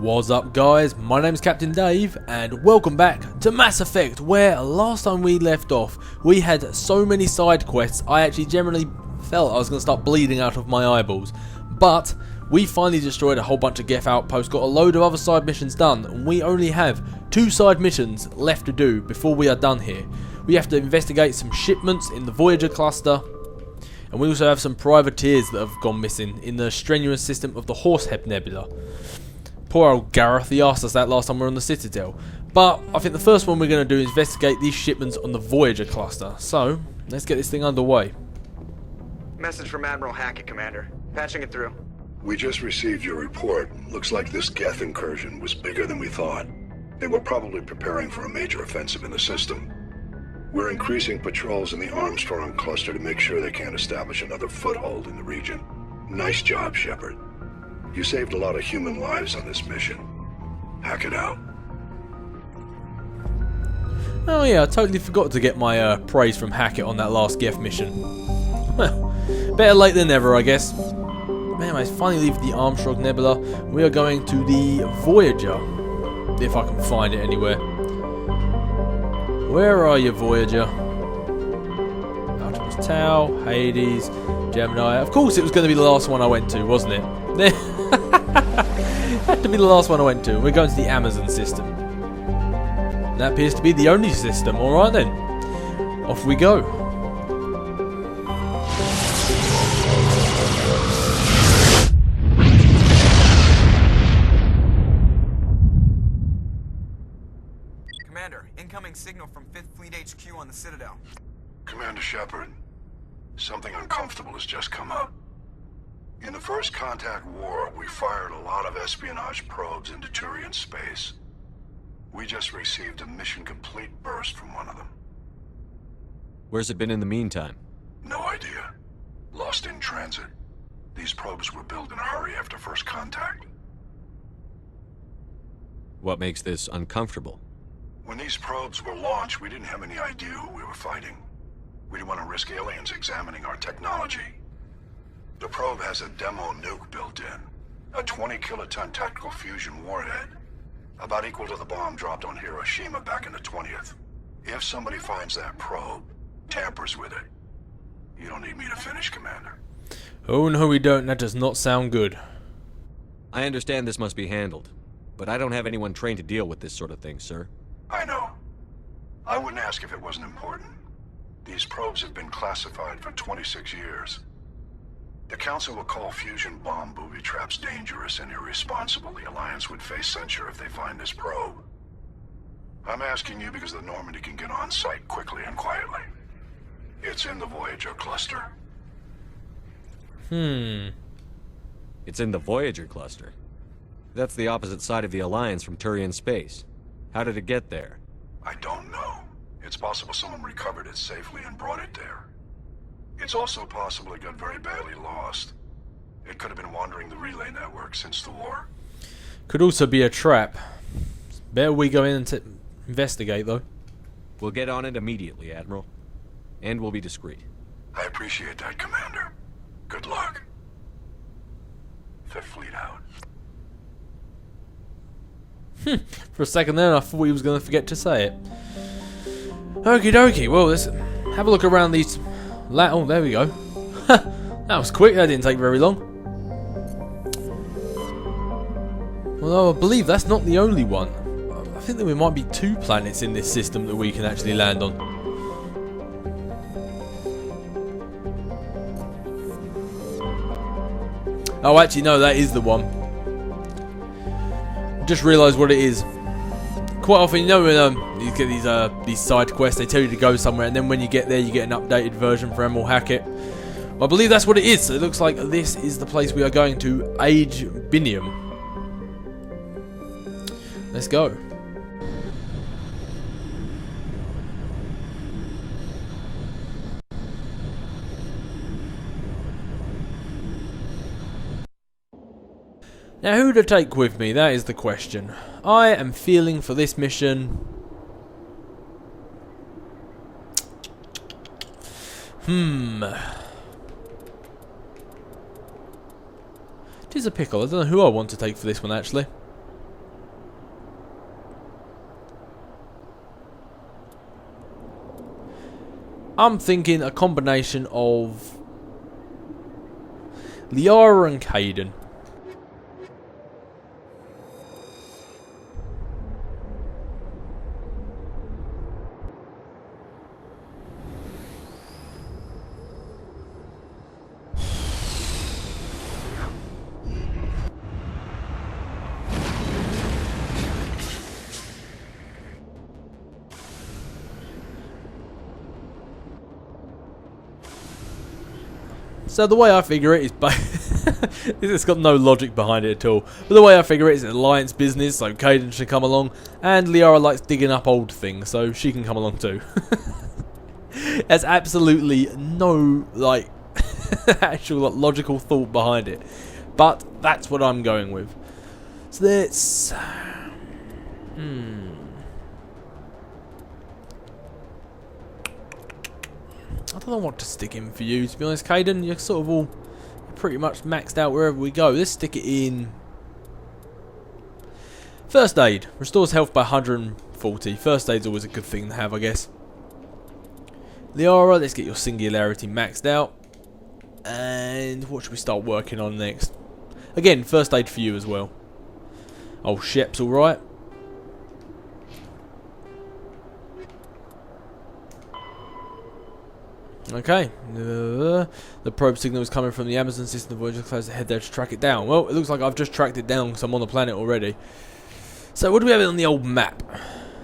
What's up guys, my name's Captain Dave and welcome back to Mass Effect, where last time we left off we had so many side quests I actually generally felt I was going to start bleeding out of my eyeballs. But we finally destroyed a whole bunch of Geth outposts, got a load of other side missions done, and we only have 2 side missions left to do before we are done here. We have to investigate some shipments in the Voyager cluster, and we also have some privateers that have gone missing in the strenuous system of the Horsehead Nebula. Poor old Gareth, he asked us that last time we were on the Citadel. But I think the first one we're going to do is investigate these shipments on the Voyager cluster. So, let's get this thing underway. Message from Admiral Hackett, Commander. Patching it through. We just received your report. Looks like this Geth incursion was bigger than we thought. They were probably preparing for a major offensive in the system. We're increasing patrols in the Armstrong cluster to make sure they can't establish another foothold in the region. Nice job, Shepard. You saved a lot of human lives on this mission. Hack it out. Oh yeah, I totally forgot to get my praise from Hackett on that last Geth mission. Well, better late than never, I guess. Man, I finally leave the Armstrong Nebula. We are going to the Voyager, if I can find it anywhere. Where are you, Voyager? Artemis Tau, Hades, Gemini. Of course, it was going to be the last one I went to, wasn't it? Had to be the last one I went to. We're going to the Amazon system. That appears to be the only system. Alright then. Off we go. Commander, incoming signal from 5th Fleet HQ on the Citadel. Commander Shepard, something uncomfortable has just come up. In the First Contact War, we fired a lot of espionage probes into Turian space. We just received a mission complete burst from one of them. Where's it been in the meantime? No idea. Lost in transit. These probes were built in a hurry after First Contact. What makes this uncomfortable? When these probes were launched, we didn't have any idea who we were fighting. We didn't want to risk aliens examining our technology. The probe has a demo nuke built in. A 20-kiloton tactical fusion warhead. About equal to the bomb dropped on Hiroshima back in the 20th. If somebody finds that probe, tampers with it, you don't need me to finish, Commander. Oh no we don't, that does not sound good. I understand this must be handled, but I don't have anyone trained to deal with this sort of thing, sir. I know. I wouldn't ask if it wasn't important. These probes have been classified for 26 years. The Council will call fusion bomb booby traps dangerous and irresponsible. The Alliance would face censure if they find this probe. I'm asking you because the Normandy can get on site quickly and quietly. It's in the Voyager cluster. It's in the Voyager cluster. That's the opposite side of the Alliance from Turian space. How did it get there? I don't know. It's possible someone recovered it safely and brought it there. It's also possible it got very badly lost. It could have been wandering the relay network since the war. Could also be a trap. Better we go in and investigate though. We'll get on it immediately, Admiral. And we'll be discreet. I appreciate that, Commander. Good luck. 5th Fleet out. For a second there I thought he was going to forget to say it. Okie dokie, well let's have a look around these... Oh, there we go. That was quick, that didn't take very long. Well, I believe that's not the only one. I think that there might be 2 planets in this system that we can actually land on. Oh, actually, no, that is the one. Just realised what it is. Quite often, you know, when you get these side quests, they tell you to go somewhere, and then when you get there, you get an updated version for Admiral Hackett. Well, I believe that's what it is. So it looks like this is the place we are going to, Age Binium. Let's go. Now, who to take with me? That is the question. I am feeling for this mission. It is a pickle. I don't know who I want to take for this one, actually. I'm thinking a combination of Liara and Kaidan. So the way I figure it is, it's got no logic behind it at all. But the way I figure it is an alliance business, so Kaidan should come along, and Liara likes digging up old things, so she can come along too. There's absolutely no actual logical thought behind it, but that's what I'm going with. So let's. I don't know what to stick in for you, to be honest, Kaidan. You're sort of all pretty much maxed out wherever we go. Let's stick it in. First aid. Restores health by 140. First aid's always a good thing to have, I guess. Liara, let's get your singularity maxed out. And what should we start working on next? Again, first aid for you as well. Oh, Shep's alright. Okay, the probe signal is coming from the Amazon system. The Voyager close ahead there to track it down. Well, it looks like I've just tracked it down because I'm on the planet already. So what do we have on the old map?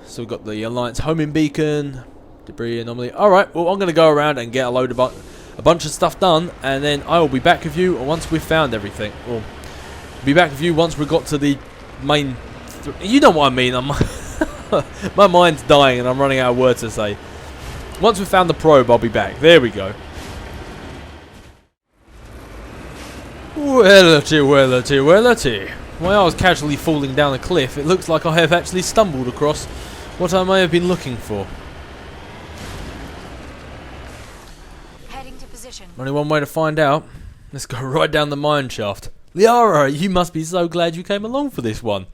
So we've got the Alliance homing beacon, debris anomaly. Alright, well I'm going to go around and get a bunch of stuff done, and then I will be back with you once we've found everything. Or be back with you once we've got to the main... you know what I mean. My mind's dying and I'm running out of words to say. Once we've found the probe, I'll be back. There we go. Wellity. While I was casually falling down a cliff, it looks like I have actually stumbled across what I may have been looking for. Heading to position. Only one way to find out. Let's go right down the mine shaft. Liara, you must be so glad you came along for this one.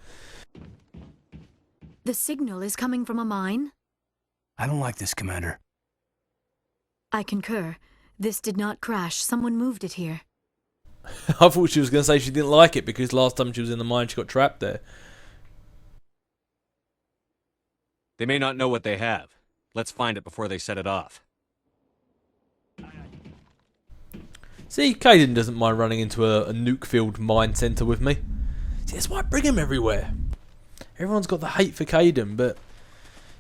The signal is coming from a mine? I don't like this, Commander. I concur. This did not crash. Someone moved it here. I thought she was going to say she didn't like it because last time she was in the mine she got trapped there. They may not know what they have. Let's find it before they set it off. See, Kaidan doesn't mind running into a nuke-filled mine centre with me. See, that's why I bring him everywhere. Everyone's got the hate for Kaidan, but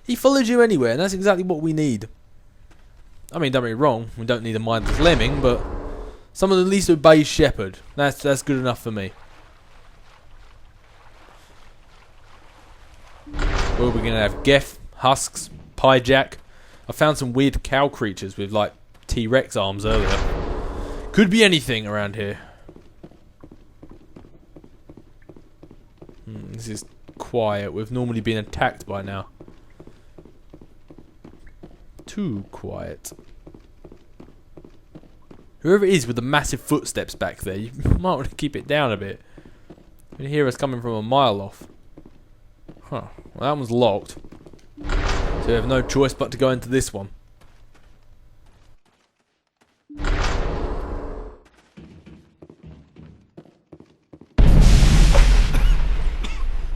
he follows you anywhere, and that's exactly what we need. I mean, don't get me wrong, we don't need a mindless lemming, but someone at least obeys Shepard. That's good enough for me. Well, we're going to have Geth, Husks, Pyjack. I found some weird cow creatures with, like, T-Rex arms earlier. Could be anything around here. This is quiet. We've normally been attacked by now. Too quiet. Whoever it is with the massive footsteps back there, you might want to keep it down a bit. You can hear us coming from a mile off. Huh. Well, that one's locked. So we have no choice but to go into this one.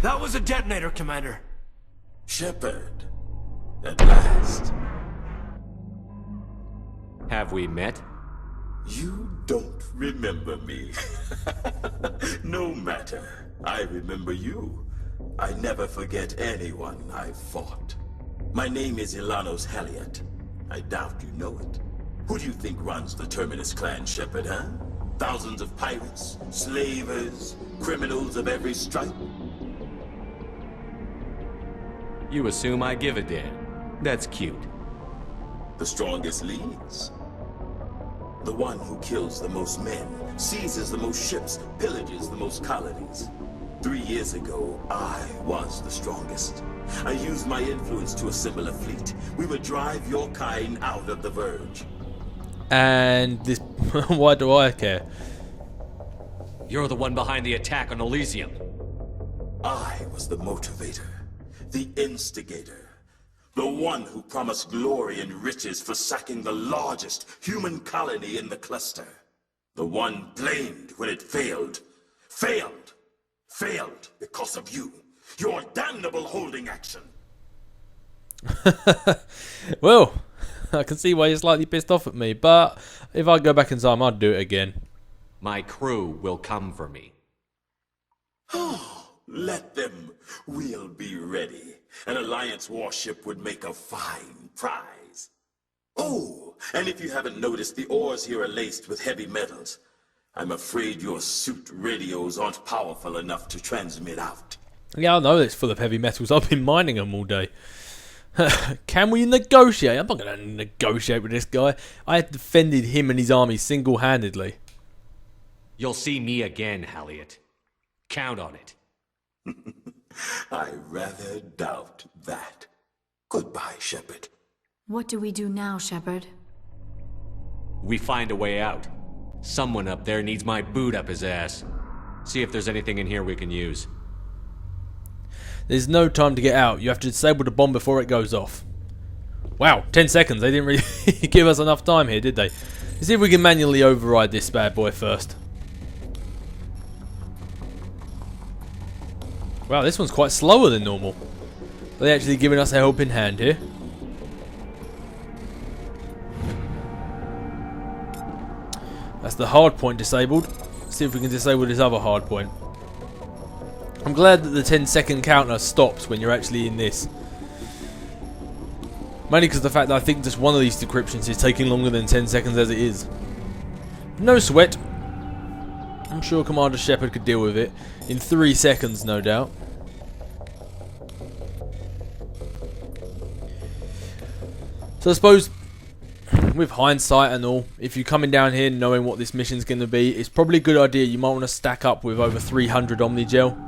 That was a detonator, Commander. Shepard, at last. Have we met? You don't remember me. No matter. I remember you. I never forget anyone I've fought. My name is Ilanos Haliat. I doubt you know it. Who do you think runs the Terminus clan, Shepard, huh? Thousands of pirates, slavers, criminals of every stripe. You assume I give a damn. That's cute. The strongest leads. The one who kills the most men, seizes the most ships, pillages the most colonies. 3 years ago, I was the strongest. I used my influence to assemble a fleet. We would drive your kind out of the Verge. And this... why do I care? You're the one behind the attack on Elysium. I was the motivator, the instigator. The one who promised glory and riches for sacking the largest human colony in the cluster. The one blamed when it failed. Failed! Failed because of you. Your damnable holding action. Well, I can see why you're slightly pissed off at me, but if I go back in time, I'd do it again. My crew will come for me. Let them. We'll be ready. An Alliance warship would make a fine prize. Oh, and if you haven't noticed, the ores here are laced with heavy metals. I'm afraid your suit radios aren't powerful enough to transmit out. Yeah, I know it's full of heavy metals. I've been mining them all day. Can we negotiate? I'm not going to negotiate with this guy. I had defended him and his army single-handedly. You'll see me again, Halliot. Count on it. I rather doubt that. Goodbye, Shepard. What do we do now, Shepard? We find a way out. Someone up there needs my boot up his ass. See if there's anything in here we can use. There's no time to get out. You have to disable the bomb before it goes off. Wow, 10 seconds. They didn't really give us enough time here, did they? Let's see if we can manually override this bad boy first. Wow, this one's quite slower than normal. Are they actually giving us a helping hand here? That's the hard point disabled. Let's see if we can disable this other hard point. I'm glad that the 10-second counter stops when you're actually in this. Mainly because of the fact that I think just one of these decryptions is taking longer than 10 seconds as it is. No sweat. I'm sure Commander Shepard could deal with it in 3 seconds, no doubt. So I suppose, with hindsight and all, if you're coming down here knowing what this mission's going to be, it's probably a good idea. You might want to stack up with over 300 Omnigel.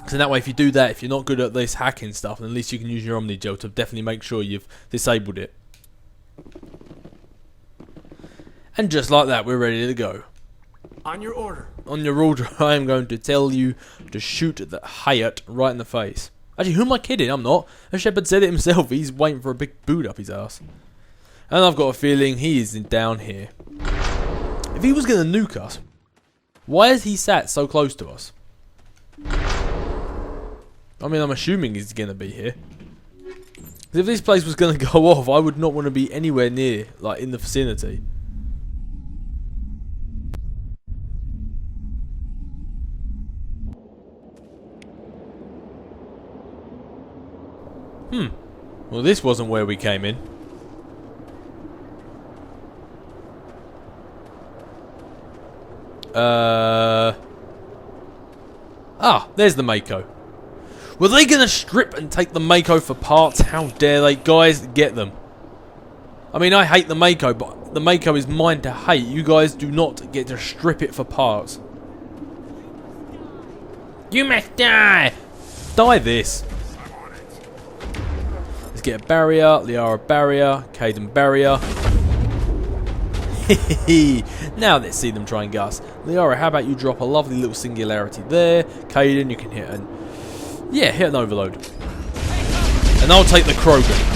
So that way, if you do that, if you're not good at this hacking stuff, then at least you can use your Omnigel to definitely make sure you've disabled it. And just like that, we're ready to go. On your order. On your order, I am going to tell you to shoot the Hayat right in the face. Actually, who am I kidding? I'm not. As Shepard said it himself, he's waiting for a big boot up his ass. And I've got a feeling he is down here. If he was going to nuke us, why is he sat so close to us? I mean, I'm assuming he's going to be here. Because if this place was going to go off, I would not want to be anywhere near, like, in the vicinity. Well, this wasn't where we came in. There's the Mako. Were they going to strip and take the Mako for parts? How dare they? Guys, get them. I mean, I hate the Mako, but the Mako is mine to hate. You guys do not get to strip it for parts. You must die! Die this. Let's get a barrier, Liara barrier, Caden barrier. Now let's see them try and gus. Liara, how about you drop a lovely little singularity there. Caden, you can hit an... Yeah, hit an overload. And I'll take the Krogan.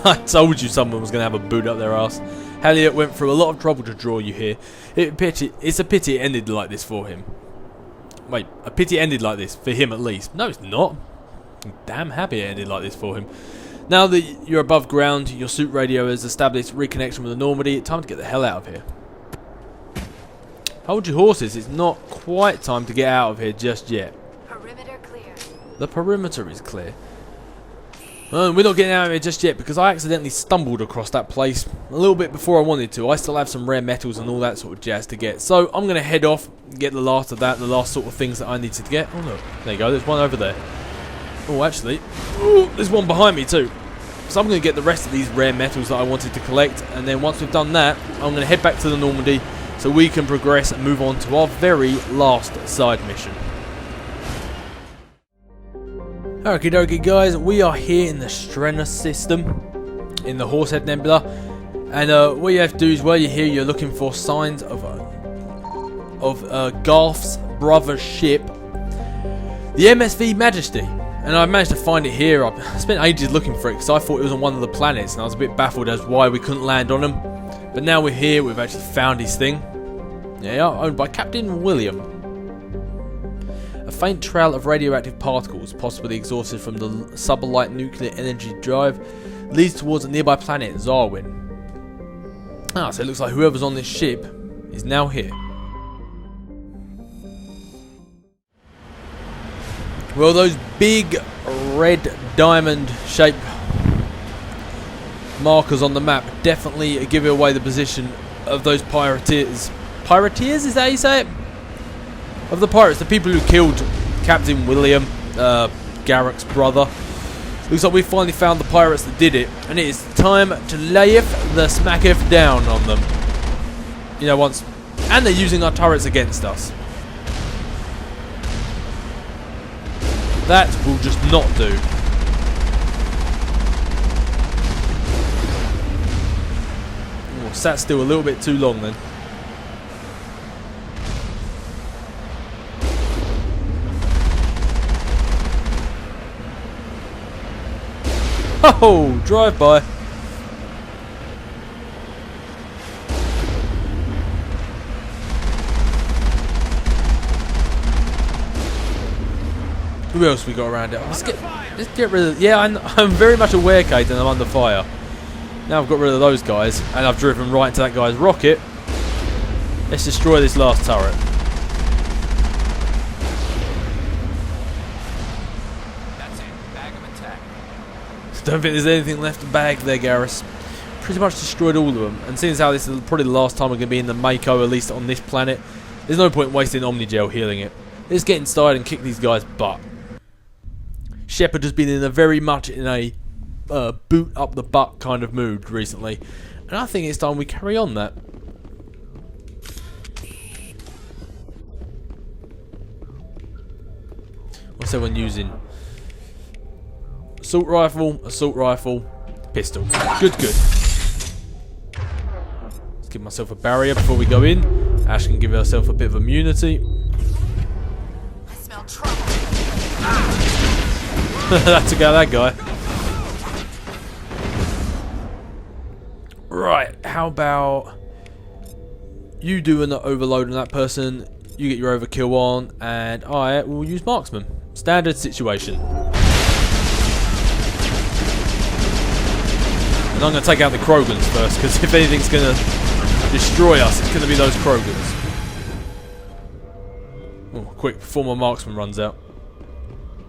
I told you someone was going to have a boot up their ass. Halliot went through a lot of trouble to draw you here. It's a pity it ended like this for him. Wait, a pity it ended like this, for him at least. No, it's not. I'm damn happy it ended like this for him. Now that you're above ground, your suit radio has established reconnection with the Normandy, time to get the hell out of here. Hold your horses, it's not quite time to get out of here just yet. Perimeter clear. The perimeter is clear. We're not getting out of here just yet because I accidentally stumbled across that place a little bit before I wanted to. I still have some rare metals and all that sort of jazz to get. So I'm going to head off, get the last of that, the last sort of things that I needed to get. Oh look, there you go, there's one over there. Oh actually, ooh, there's one behind me too. So I'm going to get the rest of these rare metals that I wanted to collect. And then once we've done that, I'm going to head back to the Normandy so we can progress and move on to our very last side mission. Okie dokie guys, we are here in the Strenna system, in the Horsehead Nebula, And what you have to do is, while you're here, you're looking for signs of Garth's brother's ship, the MSV Majesty. And I managed to find it here. I spent ages looking for it because I thought it was on one of the planets, and I was a bit baffled as why we couldn't land on them. But now we're here, we've actually found his thing. Yeah, owned by Captain William. A faint trail of radioactive particles, possibly exhausted from the sublight nuclear energy drive, leads towards a nearby planet, Zarwin. Ah, so it looks like whoever's on this ship is now here. Well, those big red diamond shaped markers on the map definitely give away the position of those pirateers. Pirateers, is that how you say it? Of the pirates, the people who killed Captain William, Garrick's brother. Looks like we finally found the pirates that did it, and it is time to layeth the smacketh down on them. You know, once, and they're using our turrets against us. That will just not do. Oh, sat still a little bit too long then. Oh, drive by. Who else we got around it? Let's get rid of. Yeah, I'm very much aware, Kate, and I'm under fire. Now I've got rid of those guys, and I've driven right into that guy's rocket. Let's destroy this last turret. That's it. Bag of attack. Don't think there's anything left to bag there, Garrus. Pretty much destroyed all of them, and seeing as how this is probably the last time we're going to be in the Mako, at least on this planet, there's no point wasting Omnigel healing it. Let's get inside and kick these guys' butt. Shepard has been in a very much in a boot up the butt kind of mood recently, and I think it's time we carry on that. What's everyone using? Assault rifle, pistol. Good. Let's give myself a barrier before we go in. Ash can give herself a bit of immunity. I smell trouble. That took out that guy. Right, how about you do an overload on that person, you get your overkill on, and I will use marksman. Standard situation. And I'm going to take out the Krogans first, because if anything's going to destroy us, it's going to be those Krogans. Oh, quick, before my marksman runs out.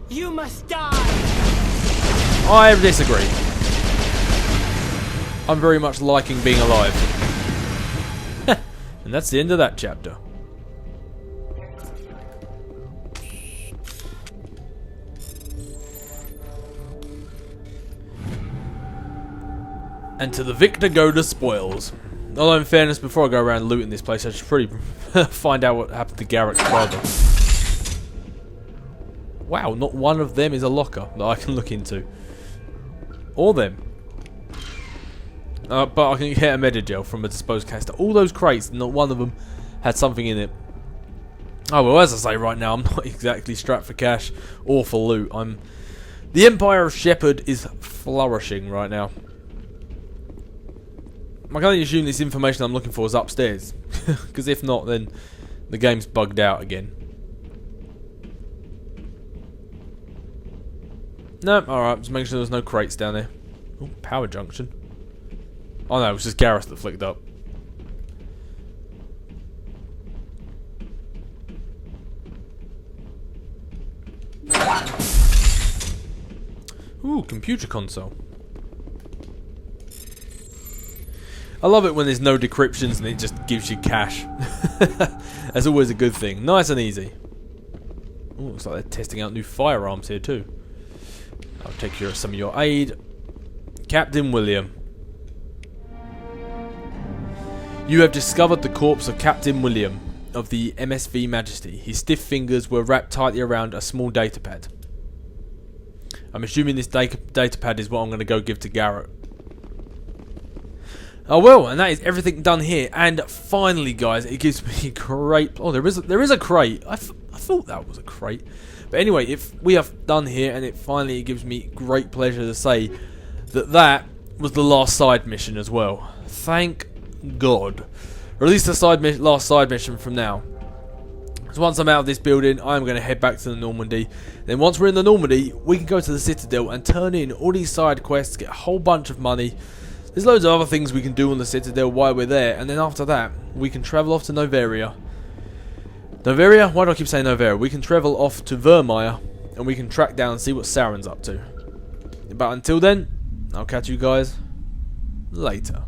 You must die! I disagree. I'm very much liking being alive. And that's the end of that chapter. And to the victor go the spoils. Although in fairness, before I go around looting this place, I should probably find out what happened to Garrick's brother. Wow, not one of them is a locker that I can look into. Or them. But I can get a Medigel from a disposed canister. All those crates, not one of them had something in it. Oh well, as I say right now, I'm not exactly strapped for cash or for loot. The Empire of Shepard is flourishing right now. I can only assume this information I'm looking for is upstairs. Because if not, then the game's bugged out again. No, alright, just making sure there's no crates down there. Oh, power junction. Oh no, it was just Garrus that flicked up. Ooh, computer console. I love it when there's no decryptions and it just gives you cash. That's always a good thing. Nice and easy. Ooh, looks like they're testing out new firearms here too. I'll take care of some of your aid. Captain William. You have discovered the corpse of Captain William of the MSV Majesty. His stiff fingers were wrapped tightly around a small datapad. I'm assuming this datapad is what I'm going to go give to Garrett. Oh well, and that is everything done here. And finally, guys, it gives me great... Oh, there is a crate. I thought that was a crate. But anyway, if we have done here, and it finally gives me great pleasure to say that was the last side mission as well. Thank God. Or at least the last side mission from now. So once I'm out of this building, I'm going to head back to the Normandy. Then once we're in the Normandy, we can go to the Citadel and turn in all these side quests, get a whole bunch of money. There's loads of other things we can do on the Citadel while we're there. And then after that, we can travel off to Noveria. Noveria? Why do I keep saying Noveria? We can travel off to Vermeer, and we can track down and see what Sauron's up to. But until then, I'll catch you guys later.